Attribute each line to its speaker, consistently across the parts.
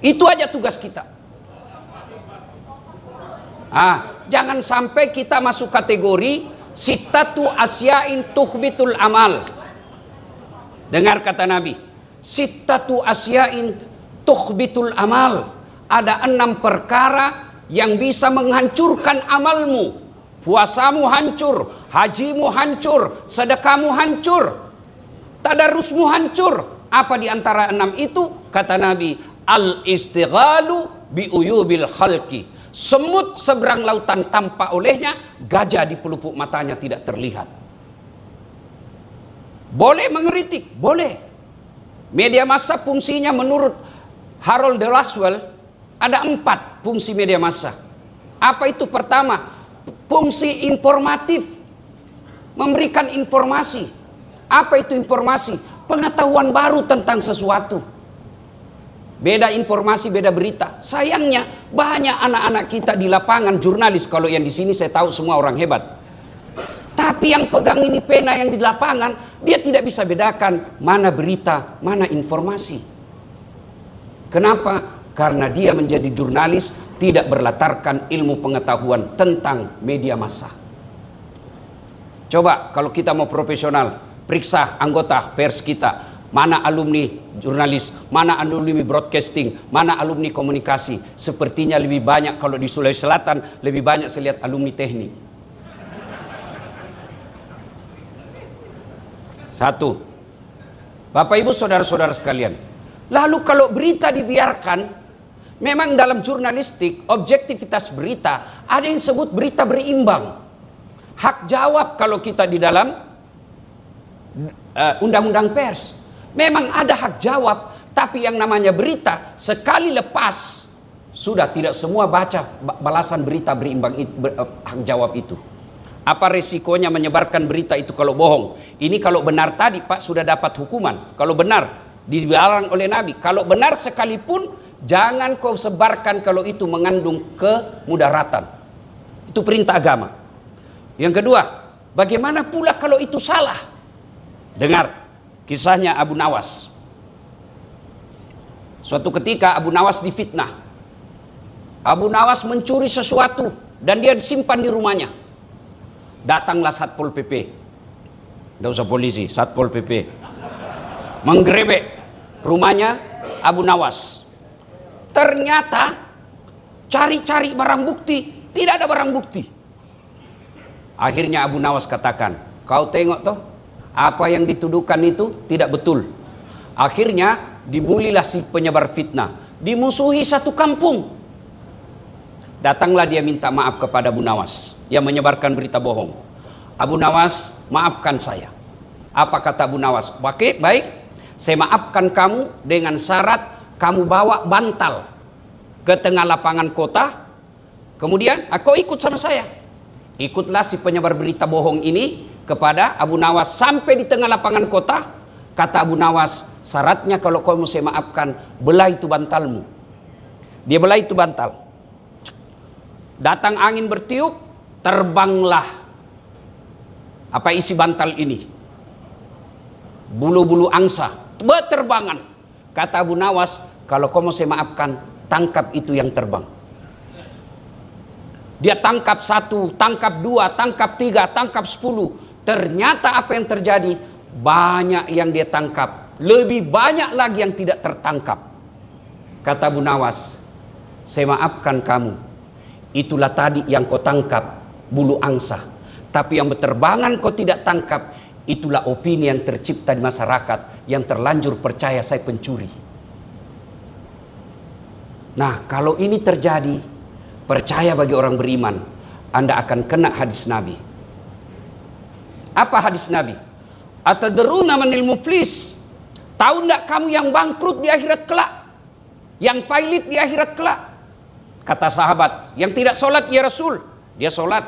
Speaker 1: Itu aja tugas kita. Jangan sampai kita masuk kategori sittatu asya'in tuhbitul amal. Dengar kata Nabi, sittatu asya'in tuhbitul amal. Ada 6 perkara yang bisa menghancurkan amalmu. Puasamu hancur, hajimu hancur, sedekahmu hancur, tadarusmu hancur. Apa di antara 6 itu? Kata Nabi, al-istighalu bi uyubil khalqi. Semut seberang lautan tanpa olehnya, gajah di pelupuk matanya tidak terlihat. Boleh mengkritik, boleh. Media massa fungsinya menurut Harold de Laswell ada 4 fungsi media massa. Apa itu? Pertama, fungsi informatif, memberikan informasi. Apa itu informasi? Pengetahuan baru tentang sesuatu. Beda informasi, beda berita. Sayangnya banyak anak-anak kita di lapangan, jurnalis, kalau yang di sini saya tahu semua orang hebat. Tapi yang pegang ini pena yang di lapangan, dia tidak bisa bedakan mana berita, mana informasi. Kenapa? Karena dia menjadi jurnalis tidak berlatarkan ilmu pengetahuan tentang media massa. Coba kalau kita mau profesional, periksa anggota pers kita. Mana alumni jurnalis, mana alumni broadcasting, mana alumni komunikasi. Sepertinya lebih banyak kalau di Sulawesi Selatan, lebih banyak saya lihat alumni teknik. 1. Bapak Ibu saudara-saudara sekalian. Lalu kalau berita dibiarkan, memang dalam jurnalistik, objektivitas berita, ada yang disebut berita berimbang. Hak jawab kalau kita di dalam undang-undang pers. Memang ada hak jawab, tapi yang namanya berita, sekali lepas, sudah tidak semua baca balasan berita berimbang hak jawab itu. Apa resikonya menyebarkan berita itu kalau bohong? Ini kalau benar tadi Pak sudah dapat hukuman. Kalau benar, dilarang oleh Nabi. Kalau benar sekalipun, jangan kau sebarkan kalau itu mengandung kemudaratan. Itu perintah agama. Yang kedua, bagaimana pula kalau itu salah? Dengar kisahnya Abu Nawas. Suatu ketika Abu Nawas difitnah. Abu Nawas mencuri sesuatu dan dia disimpan di rumahnya. Datanglah Satpol PP. Tidak usah polisi, Satpol PP. Menggerebek rumahnya Abu Nawas. Ternyata cari-cari barang bukti, tidak ada barang bukti. Akhirnya Abu Nawas katakan, kau tengok toh, apa yang dituduhkan itu tidak betul. Akhirnya dibulilah si penyebar fitnah, dimusuhi satu kampung. Datanglah dia minta maaf kepada Abu Nawas yang menyebarkan berita bohong. Abu Nawas, maafkan saya. Apa kata Abu Nawas? Baik, saya maafkan kamu dengan syarat kamu bawa bantal ke tengah lapangan kota. Kemudian kau ikut sama saya. Ikutlah si penyebar berita bohong ini kepada Abu Nawas sampai di tengah lapangan kota. Kata Abu Nawas, syaratnya kalau kau mau saya maafkan, belah itu bantalmu. Dia belah itu bantal. Datang angin bertiup, terbanglah apa isi bantal ini? Bulu-bulu angsa berterbangan. Kata Abu Nawas, kalau kau mau saya maafkan, tangkap itu yang terbang. Dia tangkap 1, tangkap 2, tangkap 3, tangkap 10. Ternyata apa yang terjadi? Banyak yang dia tangkap, lebih banyak lagi yang tidak tertangkap. Kata Abu Nawas, saya maafkan kamu. Itulah tadi yang kau tangkap, bulu angsa. Tapi yang berterbangan kau tidak tangkap, itulah opini yang tercipta di masyarakat yang terlanjur percaya saya pencuri. Nah, kalau ini terjadi, percaya bagi orang beriman, Anda akan kena hadis Nabi. Apa hadis Nabi? Atadruna manil muflis? Tahu enggak kamu yang bangkrut di akhirat kelak? Yang pailit di akhirat kelak? Kata sahabat, yang tidak sholat ya Rasul, dia sholat.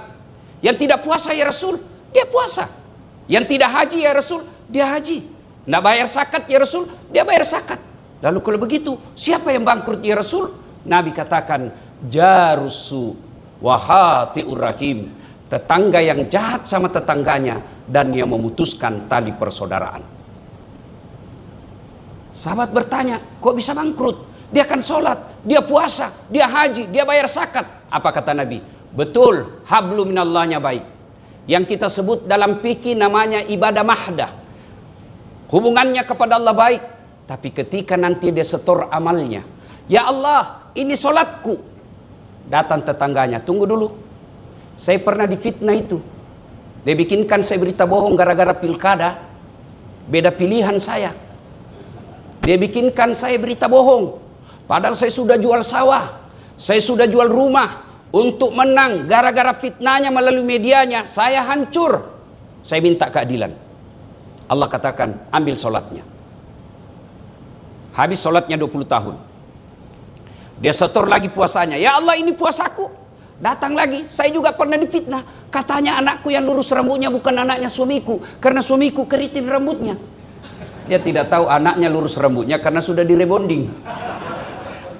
Speaker 1: Yang tidak puasa ya Rasul, dia puasa. Yang tidak haji ya Rasul, dia haji. Nggak bayar zakat ya Rasul, dia bayar zakat. Lalu kalau begitu, siapa yang bangkrut ya Rasul? Nabi katakan, jarusu wahati'ur rahim. Tetangga yang jahat sama tetangganya dan yang memutuskan tali persaudaraan. Sahabat bertanya, kok bisa bangkrut? Dia akan sholat, dia puasa, dia haji, dia bayar zakat. Apa kata Nabi? Betul, hablu minallahnya baik. Yang kita sebut dalam fikih namanya ibadah mahdah. Hubungannya kepada Allah baik. Tapi ketika nanti dia setor amalnya, ya Allah, ini sholatku. Datang tetangganya, tunggu dulu. Saya pernah difitnah itu. Dia bikinkan saya berita bohong gara-gara pilkada. Beda pilihan saya. Dia bikinkan saya berita bohong. Padahal saya sudah jual sawah. Saya sudah jual rumah. Untuk menang, gara-gara fitnahnya melalui medianya, saya hancur. Saya minta keadilan. Allah katakan, ambil sholatnya. Habis sholatnya 20 tahun. Dia setor lagi puasanya. Ya Allah, ini puasaku. Datang lagi, saya juga pernah difitnah. Katanya anakku yang lurus rambutnya bukan anaknya suamiku. Karena suamiku keriting rambutnya. Dia tidak tahu anaknya lurus rambutnya karena sudah direbonding.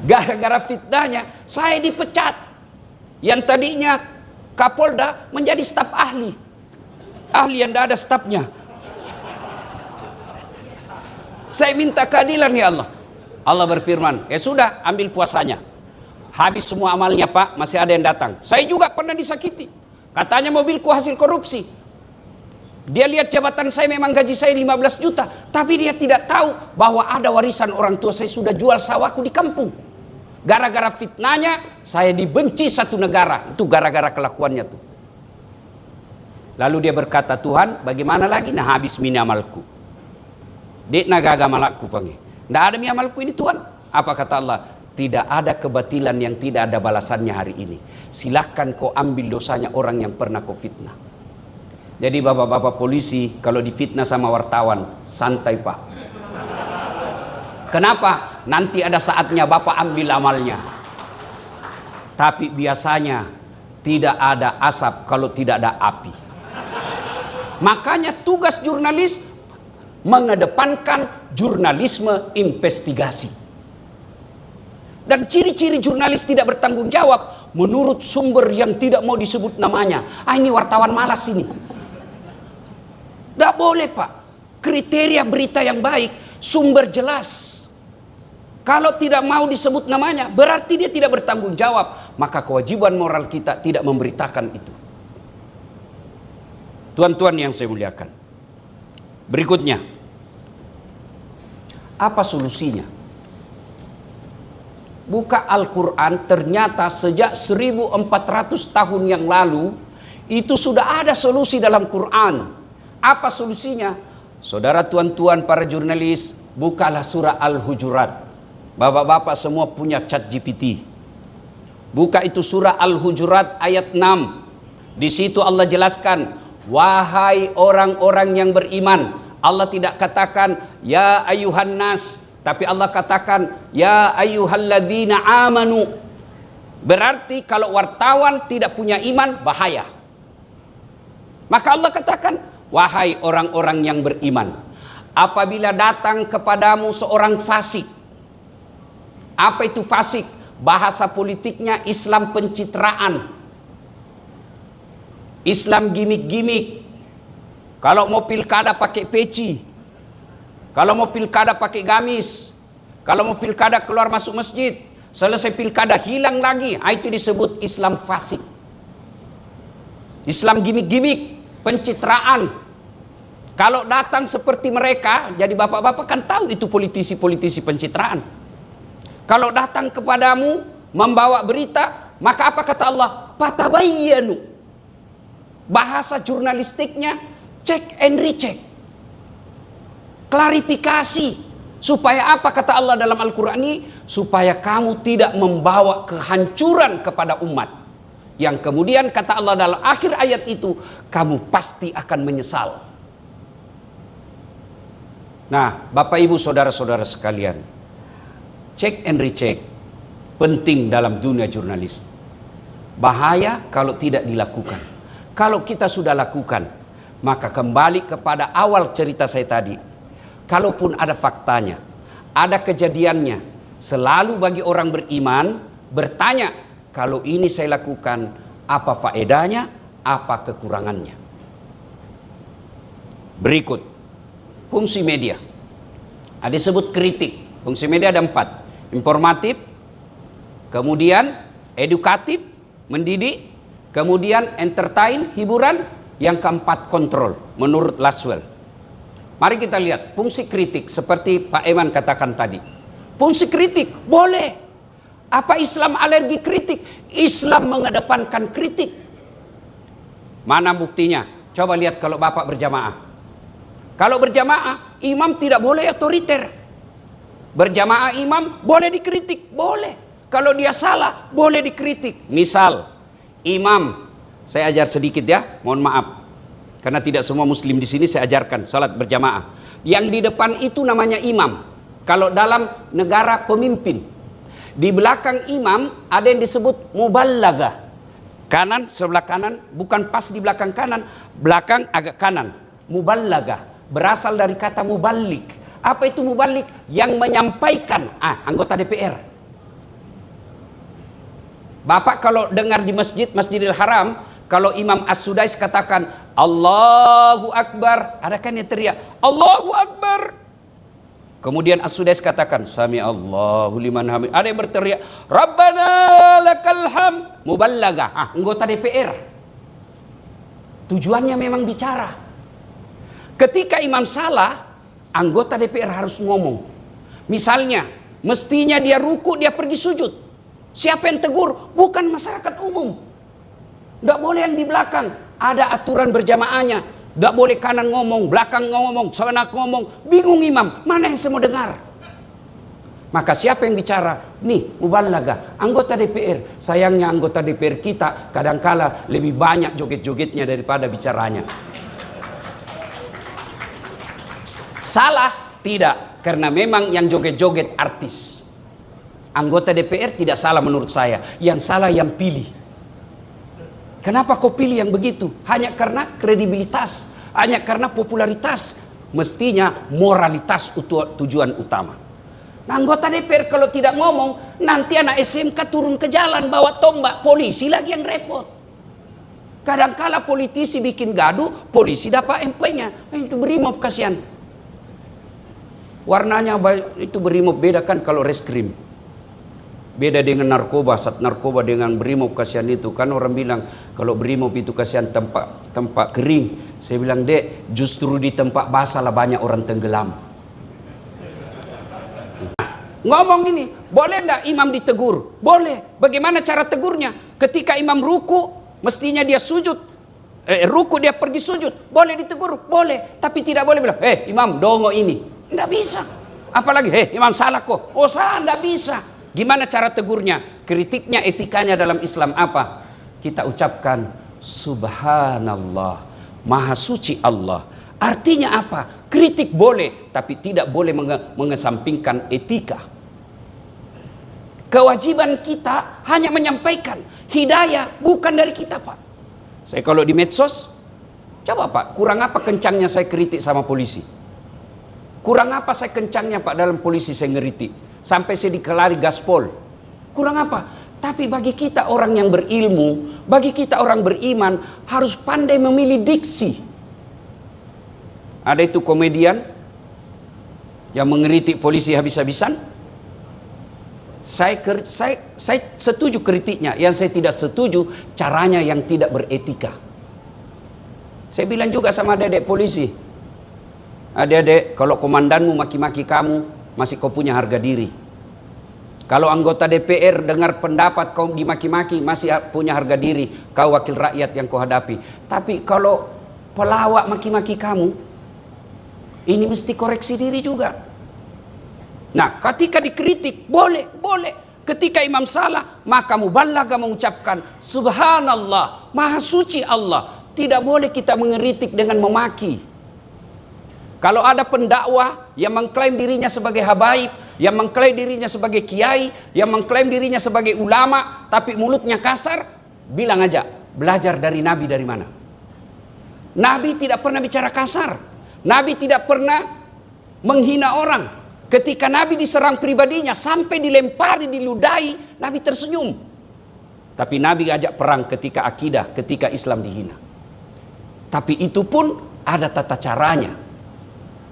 Speaker 1: Gara-gara fitnahnya, saya dipecat. Yang tadinya Kapolda menjadi staf ahli. Ahli yang tidak ada stafnya. Saya minta keadilan ya Allah. Allah berfirman, ya sudah, ambil puasanya. Habis semua amalnya Pak, masih ada yang datang. Saya juga pernah disakiti. Katanya mobilku hasil korupsi. Dia lihat jabatan saya memang gaji saya 15 juta. Tapi dia tidak tahu bahwa ada warisan orang tua saya sudah jual sawahku di kampung. Gara-gara fitnahnya saya dibenci satu negara. Itu gara-gara kelakuannya tuh. Lalu dia berkata, Tuhan bagaimana lagi? Nah habis mini amalku. Dek nagaga malakku panggil. Tidak ada mini amalku ini Tuhan. Apa kata Allah? Tidak ada kebatilan yang tidak ada balasannya hari ini. Silahkan kau ambil dosanya orang yang pernah kau fitnah. Jadi bapak-bapak polisi kalau difitnah sama wartawan, santai Pak. Kenapa? Nanti ada saatnya Bapak ambil amalnya. Tapi biasanya tidak ada asap kalau tidak ada api. Makanya tugas jurnalis mengedepankan jurnalisme investigasi. Dan ciri-ciri jurnalis tidak bertanggung jawab menurut sumber yang tidak mau disebut namanya. Ini wartawan malas ini. Tidak boleh Pak. Kriteria berita yang baik, sumber jelas. Kalau tidak mau disebut namanya, berarti dia tidak bertanggung jawab. Maka kewajiban moral kita tidak memberitakan itu. Tuan-tuan yang saya muliakan. Berikutnya. Apa solusinya? Buka Al-Quran, ternyata sejak 1400 tahun yang lalu, itu sudah ada solusi dalam Quran. Apa solusinya? Saudara tuan-tuan para jurnalis, bukalah surah Al-Hujurat. Bapak-bapak semua punya chat GPT. Buka itu surah Al-Hujurat ayat 6. Di situ Allah jelaskan, wahai orang-orang yang beriman. Allah tidak katakan ya ayuhan nas, tapi Allah katakan ya ayyuhalladzina amanu. Berarti kalau wartawan tidak punya iman, bahaya. Maka Allah katakan wahai orang-orang yang beriman, apabila datang kepadamu seorang fasik. Apa itu fasik? Bahasa politiknya Islam pencitraan. Islam gimik-gimik. Kalau mau pilkada pakai peci. Kalau mau pilkada pakai gamis. Kalau mau pilkada keluar masuk masjid. Selesai pilkada hilang lagi. Itu disebut Islam fasik. Islam gimik-gimik, pencitraan. Kalau datang seperti mereka, jadi bapak-bapak kan tahu itu politisi-politisi pencitraan. Kalau datang kepadamu membawa berita, maka apa kata Allah? Fatabayyanu. Bahasa jurnalistiknya check and recheck. Klarifikasi. Supaya apa kata Allah dalam Al-Quran ini? Supaya kamu tidak membawa kehancuran kepada umat. Yang kemudian kata Allah dalam akhir ayat itu, kamu pasti akan menyesal. Nah, Bapak Ibu Saudara-saudara sekalian, check and recheck penting dalam dunia jurnalis. Bahaya kalau tidak dilakukan. Kalau kita sudah lakukan, maka kembali kepada awal cerita saya tadi. Kalaupun ada faktanya, ada kejadiannya, selalu bagi orang beriman bertanya, kalau ini saya lakukan, apa faedahnya, apa kekurangannya. Berikut, fungsi media. Ada disebut kritik. Fungsi media ada 4. informatif, kemudian edukatif, mendidik, kemudian entertain, hiburan, yang keempat kontrol, menurut Laswell. Mari kita lihat fungsi kritik seperti Pak Eman katakan tadi. Fungsi kritik boleh. Apa Islam alergi kritik? Islam mengedepankan kritik. Mana buktinya? Coba lihat kalau Bapak berjamaah. Kalau berjamaah, imam tidak boleh otoriter. Berjamaah imam boleh dikritik, boleh. Kalau dia salah, boleh dikritik. Misal, imam, saya ajar sedikit ya, mohon maaf. Karena tidak semua muslim di sini saya ajarkan salat berjamaah. Yang di depan itu namanya imam. Kalau dalam negara pemimpin. Di belakang imam ada yang disebut muballagah. Kanan, sebelah kanan, bukan pas di belakang kanan, belakang agak kanan. Muballagah, berasal dari kata muballik. Apa itu mubalik? Yang menyampaikan. Anggota DPR. Bapak kalau dengar di Masjidil Haram, kalau Imam As-Sudais katakan Allahu Akbar, ada kan yang teriak Allahu Akbar. Kemudian As-Sudais katakan Sami Allahu liman hamid. Ada yang berteriak Rabbana lakal hamd. Muballagah, anggota DPR. Tujuannya memang bicara. Ketika imam salah, anggota DPR harus ngomong. Misalnya, mestinya dia ruku, dia pergi sujud. Siapa yang tegur? Bukan masyarakat umum. Tidak boleh yang di belakang. Ada aturan berjamaahnya. Tidak boleh kanan ngomong, belakang ngomong, sana ngomong. Bingung imam, mana yang saya mau dengar? Maka siapa yang bicara? Nih, muballagah, anggota DPR. Sayangnya anggota DPR kita kadangkala lebih banyak joget-jogetnya daripada bicaranya. Salah? Tidak. Karena memang yang joget-joget artis. Anggota DPR tidak salah menurut saya. Yang salah yang pilih. Kenapa kau pilih yang begitu? Hanya karena kredibilitas. Hanya karena popularitas. Mestinya moralitas tujuan utama. Nah, anggota DPR kalau tidak ngomong, nanti anak SMK turun ke jalan bawa tombak. Polisi lagi yang repot. Kadangkala politisi bikin gaduh, polisi dapat MP-nya. Itu berimob kasihan. Warnanya itu berimob, beda kan kalau reskrim. Beda dengan narkoba, saat narkoba dengan berimob kasihan itu. Kan orang bilang kalau berimob itu kasihan tempat kering. Saya bilang, Dek, justru di tempat basah lah banyak orang tenggelam. Ngomong ini, boleh enggak imam ditegur? Boleh. Bagaimana cara tegurnya? Ketika imam ruku, mestinya dia sujud. Ruku dia pergi sujud. Boleh ditegur? Boleh. Tapi tidak boleh bilang, imam dongo ini. Tidak bisa. Apalagi, imam salah kok. Oh salah, tidak bisa. Gimana cara tegurnya? Kritiknya, etikanya dalam Islam apa? Kita ucapkan Subhanallah, Maha Suci Allah. Artinya apa? Kritik boleh, tapi tidak boleh mengesampingkan etika. Kewajiban kita hanya menyampaikan hidayah, bukan dari kita, Pak. Saya kalau di medsos, coba Pak, kurang apa kencangnya saya kritik sama polisi? Kurang apa saya kencangnya Pak dalam polisi saya ngeritik? Sampai saya dikelari gaspol. Kurang apa? Tapi bagi kita orang yang berilmu, bagi kita orang beriman, harus pandai memilih diksi. Ada itu komedian yang mengeritik polisi habis-habisan. Saya setuju kritiknya. Yang saya tidak setuju caranya yang tidak beretika. Saya bilang juga sama adik-adik polisi, adik-adik, kalau komandanmu maki-maki kamu, masih kau punya harga diri. Kalau anggota DPR dengar pendapat kau dimaki-maki, masih punya harga diri. Kau wakil rakyat yang kau hadapi. Tapi kalau pelawak maki-maki kamu, ini mesti koreksi diri juga. Nah, ketika dikritik, boleh. Ketika imam salah, maka muballagha mengucapkan Subhanallah, Maha Suci Allah. Tidak boleh kita mengeritik dengan memaki. Kalau ada pendakwah yang mengklaim dirinya sebagai habaib, yang mengklaim dirinya sebagai kiai, yang mengklaim dirinya sebagai ulama, tapi mulutnya kasar, bilang aja, belajar dari Nabi dari mana? Nabi tidak pernah bicara kasar. Nabi tidak pernah menghina orang. Ketika Nabi diserang pribadinya, sampai dilempari, diludahi, Nabi tersenyum. Tapi Nabi ajak perang ketika akidah, ketika Islam dihina. Tapi itu pun ada tata caranya.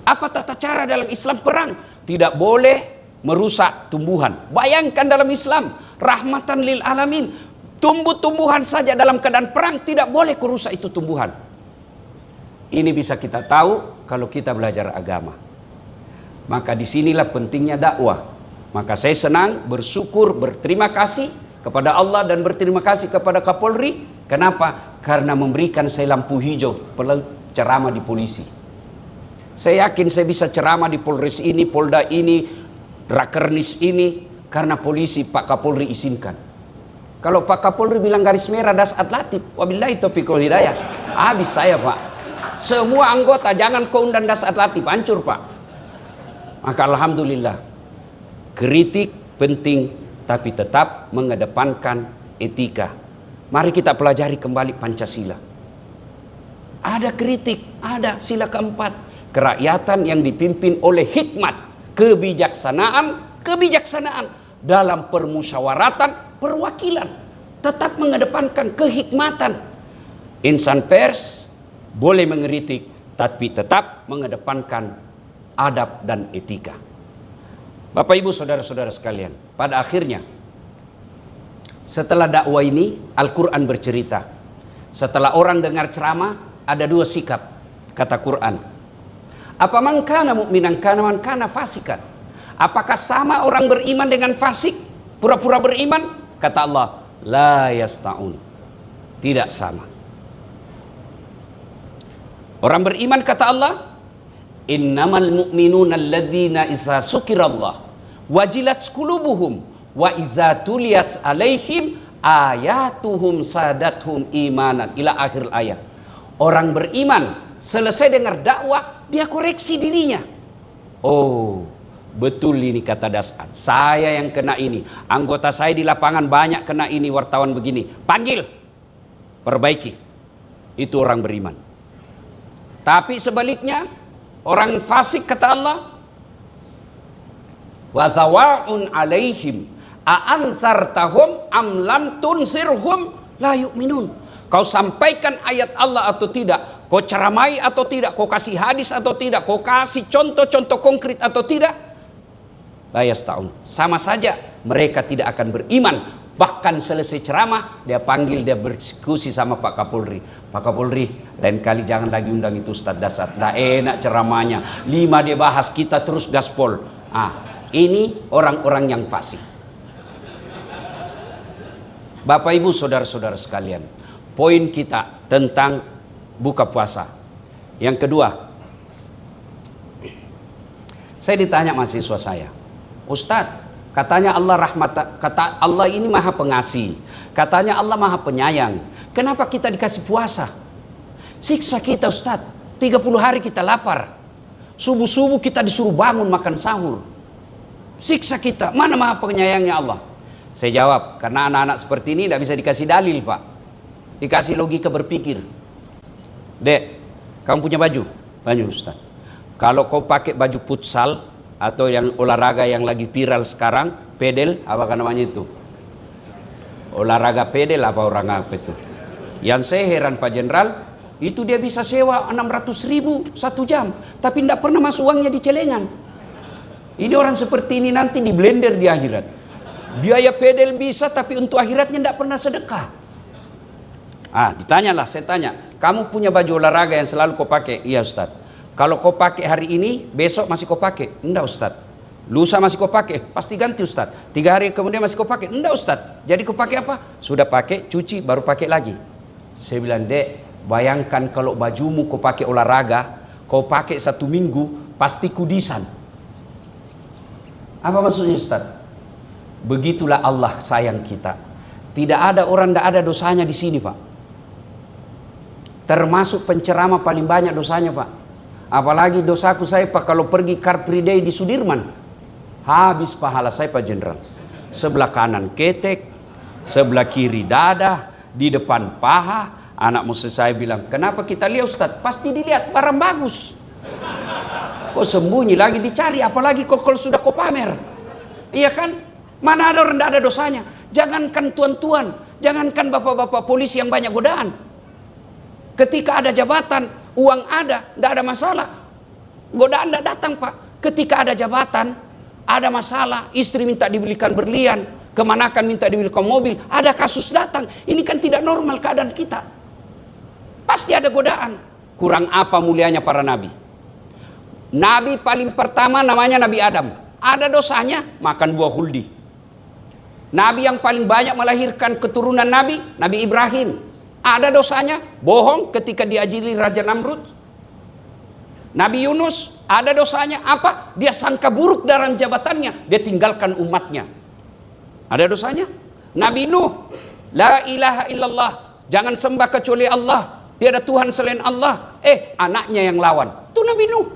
Speaker 1: Apa tata cara dalam Islam perang? Tidak boleh merusak tumbuhan. Bayangkan dalam Islam, rahmatan lil alamin, tumbuh-tumbuhan saja dalam keadaan perang tidak boleh kurusak itu tumbuhan. Ini bisa kita tahu kalau kita belajar agama. Maka disinilah pentingnya dakwah. Maka saya senang, bersyukur, berterima kasih kepada Allah dan berterima kasih kepada Kapolri. Kenapa? Karena memberikan saya lampu hijau ceramah di polisi. Saya yakin saya bisa ceramah di Polres ini, Polda ini, Rakernis ini, karena polisi Pak Kapolri izinkan. Kalau Pak Kapolri bilang garis merah Dasat Latif, wabillahi taufiq wal hidayah, habis saya Pak. Semua anggota jangan kau undang Dasat Latif, hancur Pak. Maka alhamdulillah, kritik penting tapi tetap mengedepankan etika. Mari kita pelajari kembali Pancasila. Ada kritik, ada sila keempat. Kerakyatan yang dipimpin oleh hikmat, kebijaksanaan dalam permusyawaratan, perwakilan. Tetap mengedepankan kehikmatan. Insan pers boleh mengkritik, tapi tetap mengedepankan adab dan etika. Bapak ibu saudara-saudara sekalian, pada akhirnya setelah dakwah ini Al-Quran bercerita, setelah orang dengar ceramah ada dua sikap, kata Quran. Apa man kana mu'minan kana man kana fasikan? Apakah sama orang beriman dengan fasik, pura-pura beriman? Kata Allah, la yasta'un. Tidak sama. Orang beriman kata Allah, innamal mu'minuna alladzina iza sukirallah wajilat qulubuhum wa iza tuliyat alaihim ayatuhum sadathum imanan, ila akhir ayat. Orang beriman selesai dengar dakwah dia koreksi dirinya. Oh, betul ini kata Dasat, saya yang kena ini, anggota saya di lapangan banyak kena ini, wartawan begini, panggil, perbaiki. Itu orang beriman. Tapi sebaliknya orang fasik kata Allah, wa thawaun alaihim a'anzartahum am lam tunsirhum la yu'minun. Kau sampaikan ayat Allah atau tidak, kau ceramai atau tidak, kau kasih hadis atau tidak, kau kasih contoh-contoh konkret atau tidak, la yasta'un. Sama saja mereka tidak akan beriman. Bahkan selesai ceramah dia panggil, dia berdiskusi sama Pak Kapolri. Pak Kapolri, lain kali jangan lagi undang itu Ustaz Dasat, nggak enak ceramahnya, 5 dia bahas, kita terus gaspol. Ini orang-orang yang fasik. Bapak ibu saudara-saudara sekalian, poin kita tentang buka puasa. Yang kedua, saya ditanya mahasiswa saya, Ustadz, katanya Allah kata Allah ini maha pengasih, katanya Allah maha penyayang, kenapa kita dikasih puasa? Siksa kita Ustadz, 30 hari kita lapar, subuh-subuh kita disuruh bangun makan sahur, siksa kita, mana maha penyayangnya Allah? Saya jawab, karena anak-anak seperti ini tidak bisa dikasih dalil Pak, dikasih logika berpikir. Dek, kamu punya baju? Baju Ustaz. Kalau kau pakai baju futsal atau yang olahraga yang lagi viral sekarang, pedel, apa namanya itu? Olahraga pedel apa orang apa itu? Yang saya heran Pak Jenderal, itu dia bisa sewa 600.000 1 jam, tapi tidak pernah masuk uangnya di celengan. Ini orang seperti ini nanti di blender di akhirat. Biaya pedel bisa, tapi untuk akhiratnya tidak pernah sedekah. Ditanyalah, saya tanya, kamu punya baju olahraga yang selalu kau pakai? Iya Ustaz. Kalau kau pakai hari ini, besok masih kau pakai? Enggak Ustaz. Lusa masih kau pakai? Pasti ganti Ustaz. 3 hari kemudian masih kau pakai? Enggak Ustaz. Jadi kau pakai apa? Sudah pakai, cuci, baru pakai lagi. Saya bilang, Dek, bayangkan kalau bajumu kau pakai olahraga, kau pakai 1 minggu, pasti kudisan. Apa maksudnya Ustaz? Begitulah Allah sayang kita. Tidak ada orang, tidak ada dosanya di sini Pak. Termasuk penceramah paling banyak dosanya Pak. Apalagi dosaku saya Pak, kalau pergi Car Free Day di Sudirman, habis pahala saya Pak Jenderal. Sebelah kanan ketek, sebelah kiri dada, di depan paha. Anak musuh saya bilang, kenapa kita lihat Ustaz? Pasti dilihat, barang bagus. Kok sembunyi lagi dicari, apalagi kok kalau sudah kau pamer. Iya kan? Mana ada orang tidak ada dosanya. Jangankan tuan-tuan, jangankan bapak-bapak polisi yang banyak godaan. Ketika ada jabatan, uang ada, tidak ada masalah. Godaan tidak datang Pak. Ketika ada jabatan, ada masalah, istri minta dibelikan berlian, kemanakan minta dibelikan mobil, ada kasus datang. Ini kan tidak normal keadaan kita. Pasti ada godaan. Kurang apa mulianya para nabi? Nabi paling pertama namanya Nabi Adam. Ada dosanya makan buah huldi. Nabi yang paling banyak melahirkan keturunan Nabi, Nabi Ibrahim. Ada dosanya bohong ketika diajili Raja Namrud. Nabi Yunus ada dosanya apa? Dia sangka buruk dalam jabatannya, dia tinggalkan umatnya. Ada dosanya. Nabi Nuh, la ilaha illallah, jangan sembah kecuali Allah, tiada Tuhan selain Allah. Anaknya yang lawan, itu Nabi Nuh.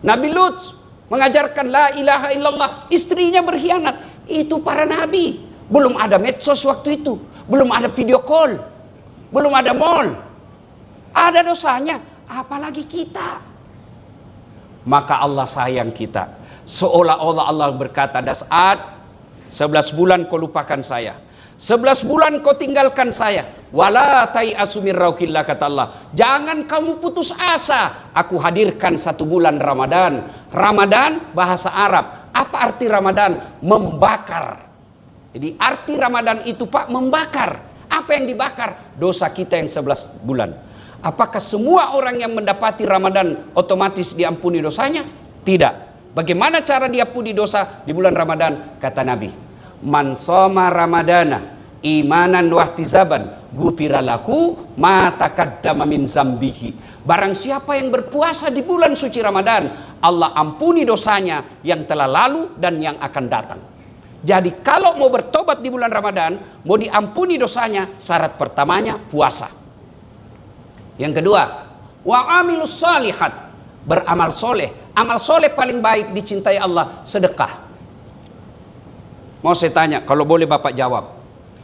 Speaker 1: Nabi Lut mengajarkan la ilaha illallah, istrinya berkhianat. Itu para nabi. Belum ada medsos waktu itu, belum ada video call, belum ada mall. Ada dosanya, apalagi kita. Maka Allah sayang kita. Seolah-olah Allah berkata, Das'ad, 11 bulan kau lupakan saya, 11 bulan kau tinggalkan saya. Wala tai'asu min rauhillah, kata Allah, jangan kamu putus asa. Aku hadirkan 1 bulan Ramadan. Ramadan bahasa Arab. Apa arti Ramadan? Membakar. Jadi arti Ramadan itu Pak, membakar. Apa yang dibakar? Dosa kita yang 11 bulan. Apakah semua orang yang mendapati Ramadan otomatis diampuni dosanya? Tidak. Bagaimana cara diampuni dosa di bulan Ramadan? Kata Nabi, man shoma ramadana imanan wahtisaban ghufira lahu ma taqaddama min zambihi. Barang siapa yang berpuasa di bulan suci Ramadan, Allah ampuni dosanya yang telah lalu dan yang akan datang. Jadi kalau mau bertobat di bulan Ramadan, mau diampuni dosanya, syarat pertamanya puasa. Yang kedua, wa amilus shalihat, beramal soleh. Amal soleh paling baik dicintai Allah, sedekah. Mau saya tanya, kalau boleh Bapak jawab,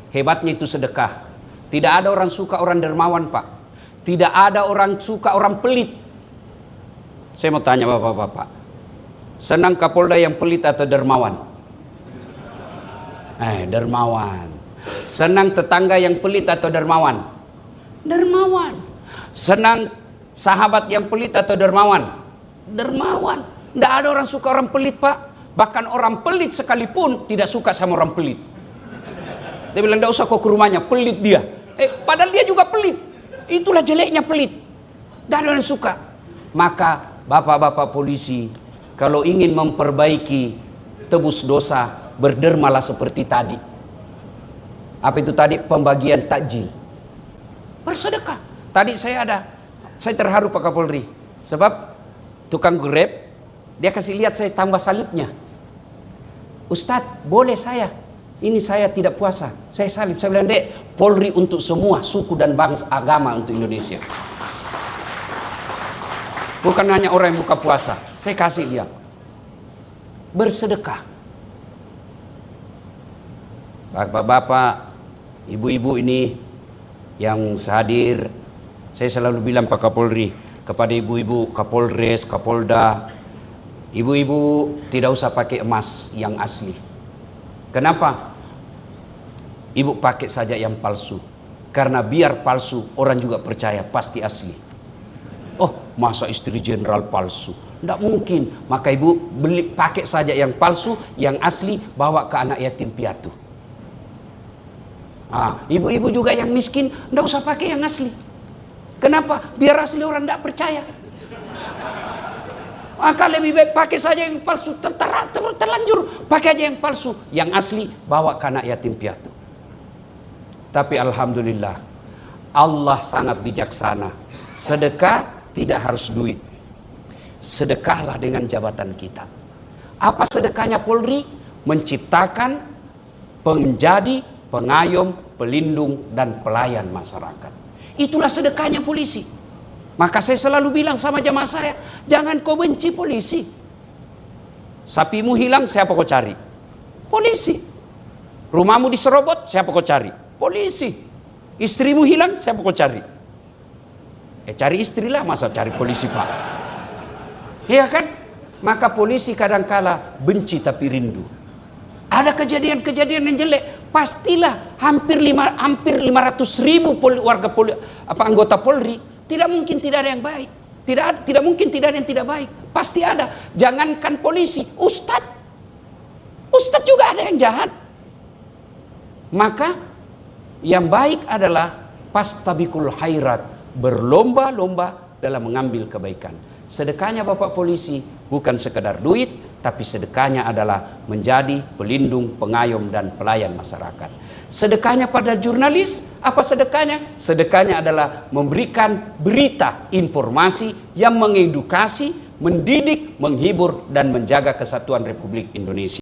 Speaker 1: hebatnya itu sedekah. Tidak ada orang suka orang dermawan Pak. Tidak ada orang suka orang pelit. Saya mau tanya Bapak-bapak, senang Kapolda yang pelit atau dermawan? Dermawan. Senang tetangga yang pelit atau dermawan? Dermawan. Senang sahabat yang pelit atau dermawan? Dermawan. Tidak ada orang suka orang pelit Pak. Bahkan orang pelit sekalipun tidak suka sama orang pelit. Dia bilang, tidak usah kau ke rumahnya, pelit dia. Padahal dia juga pelit. Itulah jeleknya pelit. Tidak ada orang suka. Maka bapak-bapak polisi, kalau ingin memperbaiki tebus dosa, berdermalah seperti tadi. Apa itu tadi? Pembagian takjil. Bersedekah. Tadi saya terharu Pak Kapolri. Sebab tukang Grab, dia kasih lihat saya tambah salibnya. Ustadz, boleh saya? Ini saya tidak puasa, saya salib. Saya bilang, Dek, Polri untuk semua suku dan bangsa agama untuk Indonesia. Bukan hanya orang yang buka puasa. Saya kasih dia. Bersedekah. Bapak-bapak, ibu-ibu ini yang hadir, saya selalu bilang Pak Kapolri kepada ibu-ibu, Kapolres, Kapolda, ibu-ibu tidak usah pakai emas yang asli. Kenapa? Ibu pakai saja yang palsu. Karena biar palsu, orang juga percaya pasti asli. Oh, masa istri jenderal palsu? Tidak mungkin. Maka ibu pakai saja yang palsu, yang asli bawa ke anak yatim piatu. Ibu-ibu juga yang miskin, tidak usah pakai yang asli. Kenapa? Biar asli orang tidak percaya. Maka lebih baik pakai saja yang palsu, terlanjur pakai aja yang palsu, yang asli bawa ke anak yatim piatu. Tapi alhamdulillah, Allah sangat bijaksana. Sedekah tidak harus duit. Sedekahlah dengan jabatan kita. Apa sedekahnya Polri? Menciptakan menjadi pengayom, pelindung dan pelayan masyarakat. Itulah sedekahnya polisi. Maka saya selalu bilang sama jamaah saya, jangan kau benci polisi. Sapimu hilang, siapa kau cari? Polisi. Rumahmu diserobot, siapa kau cari? Polisi. Istrimu hilang, siapa kau cari? Cari istrilah, masa cari polisi Pak? Iya kan? Maka polisi kadangkala benci tapi rindu. Ada kejadian-kejadian yang jelek, pastilah hampir 500.000 anggota Polri. Tidak mungkin tidak ada yang baik. Tidak mungkin tidak ada yang tidak baik. Pasti ada. Jangankan polisi, ustadz juga ada yang jahat. Maka yang baik adalah pastabikul khairat, berlomba-lomba dalam mengambil kebaikan. Sedekahnya Bapak polisi bukan sekedar duit, tapi sedekahnya adalah menjadi pelindung, pengayom dan pelayan masyarakat. Sedekahnya pada jurnalis, apa sedekahnya? Sedekahnya adalah memberikan berita, informasi yang mengedukasi, mendidik, menghibur dan menjaga kesatuan Republik Indonesia.